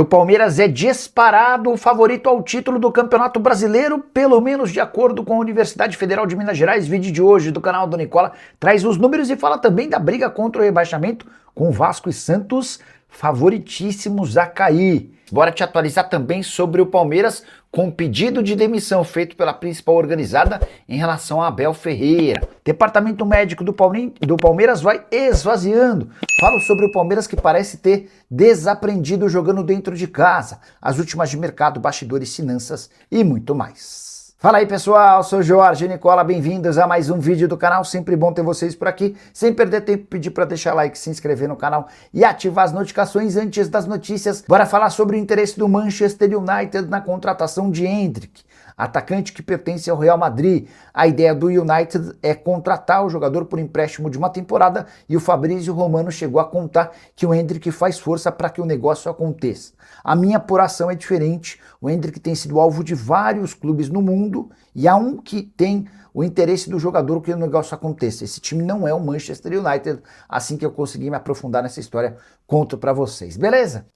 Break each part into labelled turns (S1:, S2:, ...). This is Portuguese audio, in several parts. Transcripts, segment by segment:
S1: O Palmeiras é disparado o favorito ao título do Campeonato Brasileiro, pelo menos de acordo com a Universidade Federal de Minas Gerais. Vídeo de hoje do canal do Nicola traz os números e fala também da briga contra o rebaixamento com Vasco e Santos favoritíssimos a cair. Bora te atualizar também sobre o Palmeiras com o pedido de demissão feito pela principal organizada em relação a Abel Ferreira. Departamento médico do Palmeiras vai esvaziando. Falo sobre o Palmeiras que parece ter desaprendido jogando dentro de casa, as últimas de mercado, bastidores, finanças e muito mais. Fala aí pessoal, sou Jorge Nicola, bem-vindos a mais um vídeo do canal, sempre bom ter vocês por aqui. Sem perder tempo, pedir para deixar like, se inscrever no canal e ativar as notificações antes das notícias. Bora falar sobre o interesse do Manchester United na contratação de Endrick, atacante que pertence ao Real Madrid. A ideia do United é contratar o jogador por empréstimo de uma temporada e o Fabrício Romano chegou a contar que o Endrick faz força para que o negócio aconteça. A minha apuração é diferente, o Endrick tem sido alvo de vários clubes no mundo e há um que tem o interesse do jogador que o negócio aconteça. Esse time não é o Manchester United, assim que eu consegui me aprofundar nessa história, conto para vocês, beleza?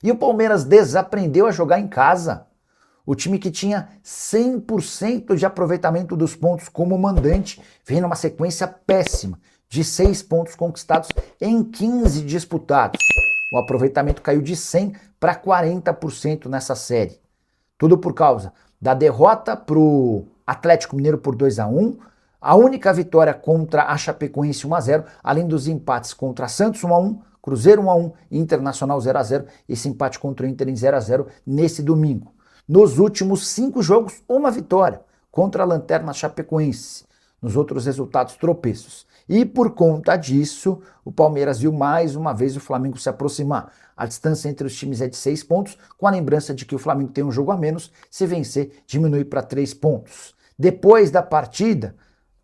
S1: E o Palmeiras desaprendeu a jogar em casa. O time que tinha 100% de aproveitamento dos pontos como mandante vem numa sequência péssima de 6 pontos conquistados em 15 disputados. O aproveitamento caiu de 100 para 40% nessa série. Tudo por causa da derrota para o Atlético Mineiro por 2-1, a única vitória contra a Chapecoense 1-0, além dos empates contra Santos 1-1, Cruzeiro 1-1 e Internacional 0-0, esse empate contra o Inter em 0-0 nesse domingo. Nos últimos 5 jogos, uma vitória contra a Lanterna Chapecoense. Nos outros resultados, tropeços. E por conta disso, o Palmeiras viu mais uma vez o Flamengo se aproximar. A distância entre os times é de 6 pontos, com a lembrança de que o Flamengo tem um jogo a menos, se vencer, diminui para 3 pontos. Depois da partida,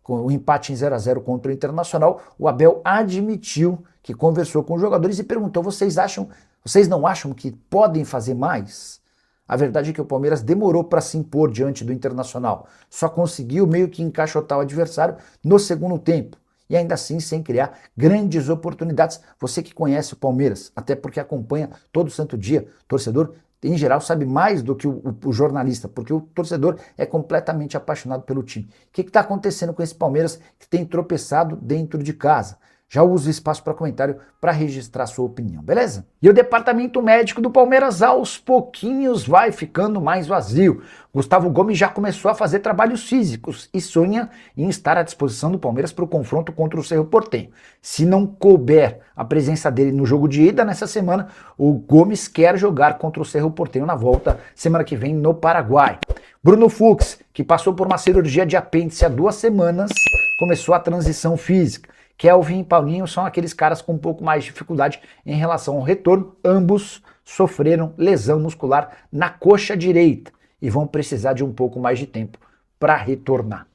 S1: com o empate em 0-0 contra o Internacional, o Abel admitiu que conversou com os jogadores e perguntou: vocês não acham que podem fazer mais? A verdade é que o Palmeiras demorou para se impor diante do Internacional, só conseguiu meio que encaixotar o adversário no segundo tempo, e ainda assim sem criar grandes oportunidades. Você que conhece o Palmeiras, até porque acompanha todo santo dia, torcedor em geral sabe mais do que o jornalista, porque o torcedor é completamente apaixonado pelo time. O que está acontecendo com esse Palmeiras que tem tropeçado dentro de casa? Já uso o espaço para comentário para registrar sua opinião, beleza? E o departamento médico do Palmeiras aos pouquinhos vai ficando mais vazio. Gustavo Gomes já começou a fazer trabalhos físicos e sonha em estar à disposição do Palmeiras para o confronto contra o Cerro Porteño. Se não couber a presença dele no jogo de ida nessa semana, o Gomes quer jogar contra o Cerro Porteño na volta semana que vem no Paraguai. Bruno Fux, que passou por uma cirurgia de apêndice há 2 semanas, começou a transição física. Kelvin e Paulinho são aqueles caras com um pouco mais de dificuldade em relação ao retorno. Ambos sofreram lesão muscular na coxa direita e vão precisar de um pouco mais de tempo para retornar.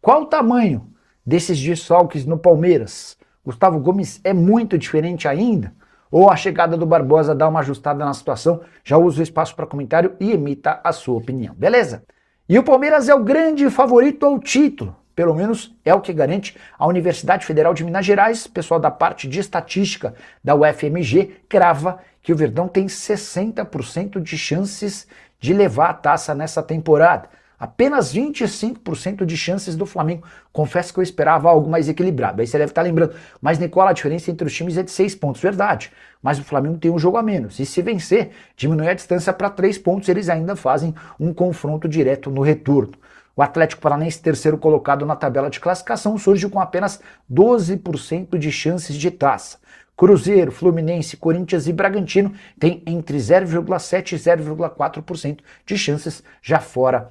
S1: Qual o tamanho desses desfalques no Palmeiras? Gustavo Gomes é muito diferente ainda? Ou a chegada do Barbosa dá uma ajustada na situação? Já uso o espaço para comentário e emita a sua opinião, beleza? E o Palmeiras é o grande favorito ao título. Pelo menos é o que garante a Universidade Federal de Minas Gerais. Pessoal da parte de estatística da UFMG crava que o Verdão tem 60% de chances de levar a taça nessa temporada. Apenas 25% de chances do Flamengo. Confesso que eu esperava algo mais equilibrado. Aí você deve estar lembrando, mas Nicola, a diferença entre os times é de 6 pontos. Verdade, mas o Flamengo tem um jogo a menos. E se vencer, diminui a distância para 3 pontos. Eles ainda fazem um confronto direto no retorno. O Atlético Paranaense, terceiro colocado na tabela de classificação, surge com apenas 12% de chances de taça. Cruzeiro, Fluminense, Corinthians e Bragantino têm entre 0,7% e 0,4% de chances já fora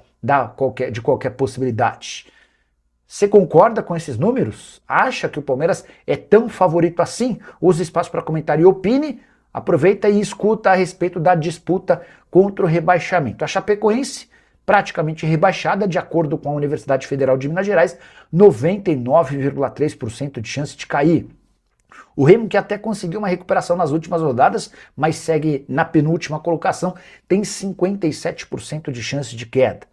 S1: de qualquer possibilidade. Você concorda com esses números? Acha que o Palmeiras é tão favorito assim? Use espaço para comentário e opine. Aproveita e escuta a respeito da disputa contra o rebaixamento. A Chapecoense, praticamente rebaixada, de acordo com a Universidade Federal de Minas Gerais, 99,3% de chance de cair. O Remo, que até conseguiu uma recuperação nas últimas rodadas, mas segue na penúltima colocação, tem 57% de chance de queda.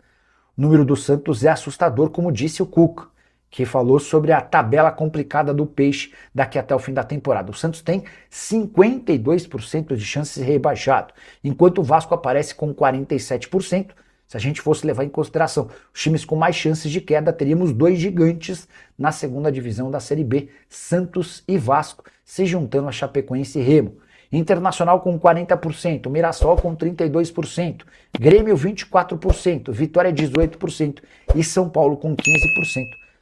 S1: O número do Santos é assustador, como disse o Cuca, que falou sobre a tabela complicada do Peixe daqui até o fim da temporada. O Santos tem 52% de chances de ser rebaixado, enquanto o Vasco aparece com 47%. Se a gente fosse levar em consideração os times com mais chances de queda, teríamos dois gigantes na segunda divisão da Série B, Santos e Vasco, se juntando a Chapecoense e Remo. Internacional com 40%, Mirassol com 32%, Grêmio 24%, Vitória 18% e São Paulo com 15%.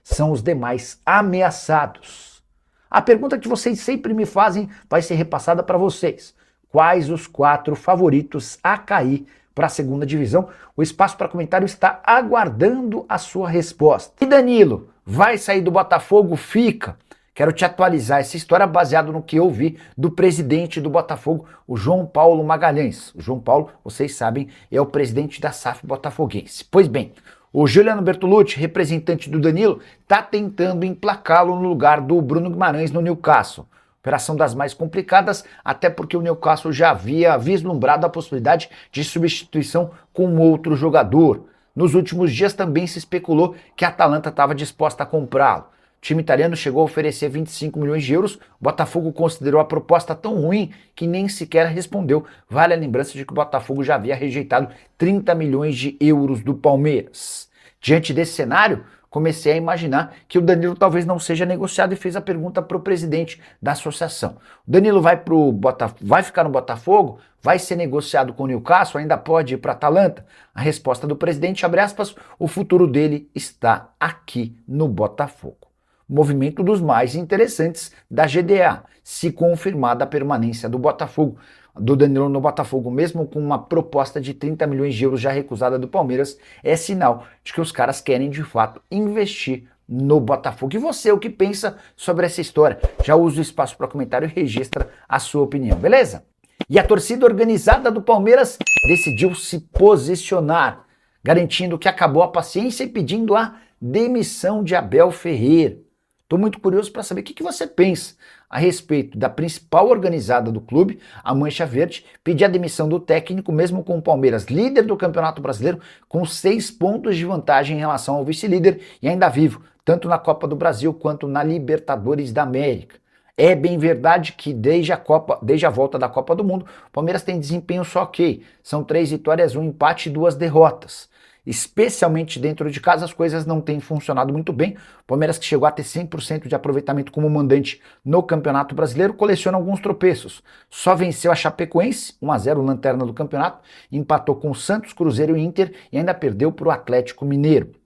S1: São os demais ameaçados. A pergunta que vocês sempre me fazem vai ser repassada para vocês. Quais os 4 favoritos a cair para a segunda divisão? O espaço para comentário está aguardando a sua resposta. E Danilo, vai sair do Botafogo? Fica. Quero te atualizar essa história baseada no que eu vi do presidente do Botafogo, o João Paulo Magalhães. O João Paulo, vocês sabem, é o presidente da SAF botafoguense. Pois bem, o Juliano Bertolucci, representante do Danilo, está tentando emplacá-lo no lugar do Bruno Guimarães no Newcastle. Operação das mais complicadas, até porque o Newcastle já havia vislumbrado a possibilidade de substituição com outro jogador. Nos últimos dias também se especulou que a Atalanta estava disposta a comprá-lo. O time italiano chegou a oferecer 25 milhões de euros, o Botafogo considerou a proposta tão ruim que nem sequer respondeu. Vale a lembrança de que o Botafogo já havia rejeitado 30 milhões de euros do Palmeiras. Diante desse cenário, comecei a imaginar que o Danilo talvez não seja negociado e fiz a pergunta para o presidente da associação. O Danilo vai ficar no Botafogo? Vai ser negociado com o Newcastle? Ainda pode ir para a Atalanta? A resposta do presidente, abre aspas, o futuro dele está aqui no Botafogo. Movimento dos mais interessantes da GDA, se confirmada a permanência do Botafogo, do Danilo no Botafogo, mesmo com uma proposta de 30 milhões de euros já recusada do Palmeiras, é sinal de que os caras querem de fato investir no Botafogo. E você, o que pensa sobre essa história? Já usa o espaço para comentário e registra a sua opinião, beleza? E a torcida organizada do Palmeiras decidiu se posicionar, garantindo que acabou a paciência e pedindo a demissão de Abel Ferreira. Estou muito curioso para saber o que você pensa a respeito da principal organizada do clube, a Mancha Verde, pedir a demissão do técnico, mesmo com o Palmeiras líder do Campeonato Brasileiro, com 6 pontos de vantagem em relação ao vice-líder e ainda vivo, tanto na Copa do Brasil quanto na Libertadores da América. É bem verdade que desde a volta da Copa do Mundo, o Palmeiras tem desempenho só ok. São 3 vitórias, 1 empate e 2 derrotas. Especialmente dentro de casa, as coisas não têm funcionado muito bem. O Palmeiras, que chegou a ter 100% de aproveitamento como mandante no Campeonato Brasileiro, coleciona alguns tropeços. Só venceu a Chapecoense, 1-0, lanterna do campeonato, empatou com o Santos, Cruzeiro e Inter e ainda perdeu para o Atlético Mineiro.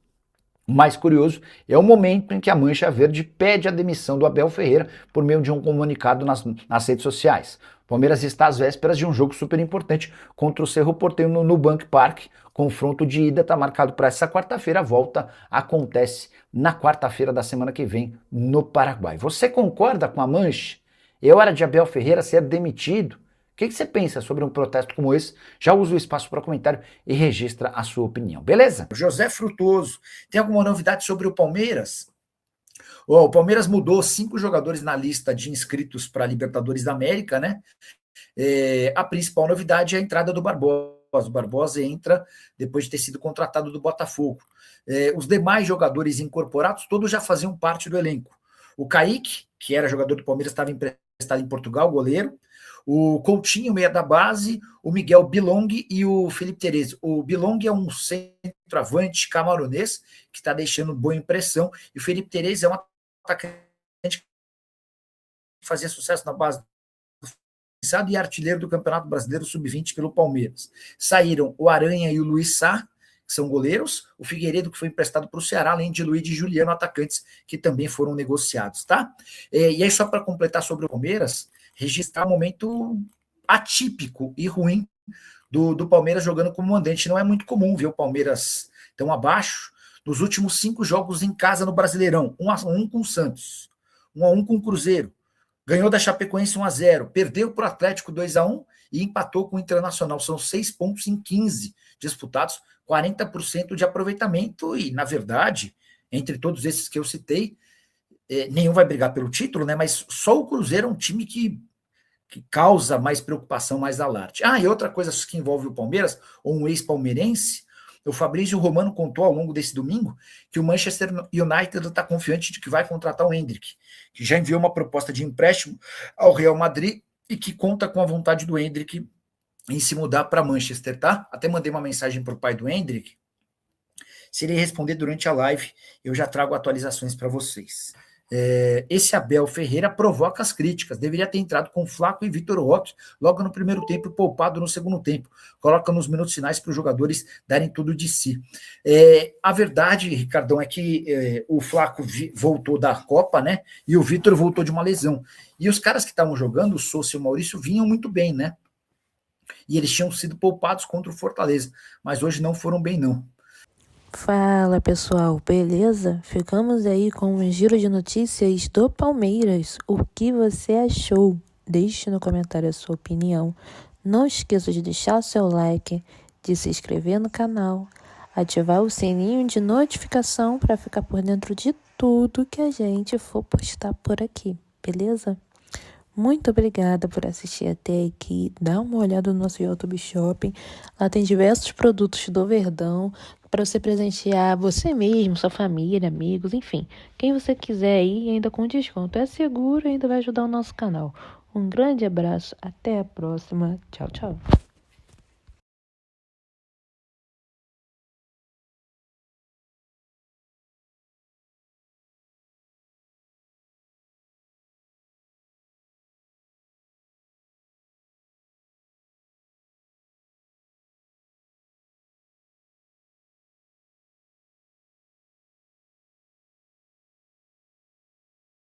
S1: O mais curioso é o momento em que a Mancha Verde pede a demissão do Abel Ferreira por meio de um comunicado nas redes sociais. O Palmeiras está às vésperas de um jogo super importante contra o Cerro Porteño no Nubank Park. Confronto de ida está marcado para essa quarta-feira. A volta acontece na quarta-feira da semana que vem no Paraguai. Você concorda com a Mancha? É hora de Abel Ferreira ser demitido? O que você pensa sobre um protesto como esse? Já usa o espaço para comentário e registra a sua opinião, beleza? José Frutuoso, tem alguma novidade sobre o Palmeiras? O Palmeiras mudou 5 jogadores na lista de inscritos para a Libertadores da América, né? A principal novidade é a entrada do Barbosa. O Barbosa entra depois de ter sido contratado do Botafogo. Os demais jogadores incorporados, todos já faziam parte do elenco. O Kaique, que era jogador do Palmeiras, estava emprestado em Portugal, goleiro. O Coutinho, meia da base, o Miguel Bilong e o Felipe Terez. O Bilong é um centroavante camaronês que está deixando boa impressão, e o Felipe Terez é um atacante que fazia sucesso na base e artilheiro do Campeonato Brasileiro Sub-20 pelo Palmeiras. Saíram o Aranha e o Luiz Sá, que são goleiros, o Figueiredo, que foi emprestado para o Ceará, além de Luiz e Juliano, atacantes que também foram negociados, tá? E aí, só para completar sobre o Palmeiras, registrar um momento atípico e ruim do Palmeiras jogando como mandante. Não é muito comum ver o Palmeiras tão abaixo. Nos últimos 5 jogos em casa no Brasileirão, 1-1 com o Santos, 1-1 com o Cruzeiro, ganhou da Chapecoense 1-0, perdeu para o Atlético 2-1 e empatou com o Internacional. São 6 pontos em 15 disputados, 40% de aproveitamento e, na verdade, entre todos esses que eu citei, nenhum vai brigar pelo título, né? Mas só o Cruzeiro é um time que causa mais preocupação, mais alarde. E outra coisa que envolve o Palmeiras, ou um ex-palmeirense, O Fabrício Romano contou ao longo desse domingo que o Manchester United está confiante de que vai contratar o Endrick, que já enviou uma proposta de empréstimo ao Real Madrid e que conta com a vontade do Endrick em se mudar para Manchester, tá? Até mandei uma mensagem para o pai do Endrick. Se ele responder durante a live, eu já trago atualizações para vocês. Esse Abel Ferreira provoca as críticas. Deveria ter entrado com Flaco e Vitor Roque logo no primeiro tempo e poupado no segundo tempo. Coloca nos minutos finais para os jogadores darem tudo de si. A verdade, Ricardão, é que o Flaco voltou da Copa, né? E o Vitor voltou de uma lesão. E os caras que estavam jogando, o Sousa e o Maurício, vinham muito bem, né? E eles tinham sido poupados contra o Fortaleza. Mas hoje não foram bem, não.
S2: Fala pessoal, beleza? Ficamos aí com um giro de notícias do Palmeiras. O que você achou? Deixe no comentário a sua opinião. Não esqueça de deixar o seu like, de se inscrever no canal, ativar o sininho de notificação para ficar por dentro de tudo que a gente for postar por aqui, beleza? Muito obrigada por assistir até aqui. Dá uma olhada no nosso YouTube Shopping. Lá tem diversos produtos do Verdão para você presentear você mesmo, sua família, amigos, enfim. Quem você quiser aí, ainda com desconto. É seguro e ainda vai ajudar o nosso canal. Um grande abraço. Até a próxima. Tchau, tchau.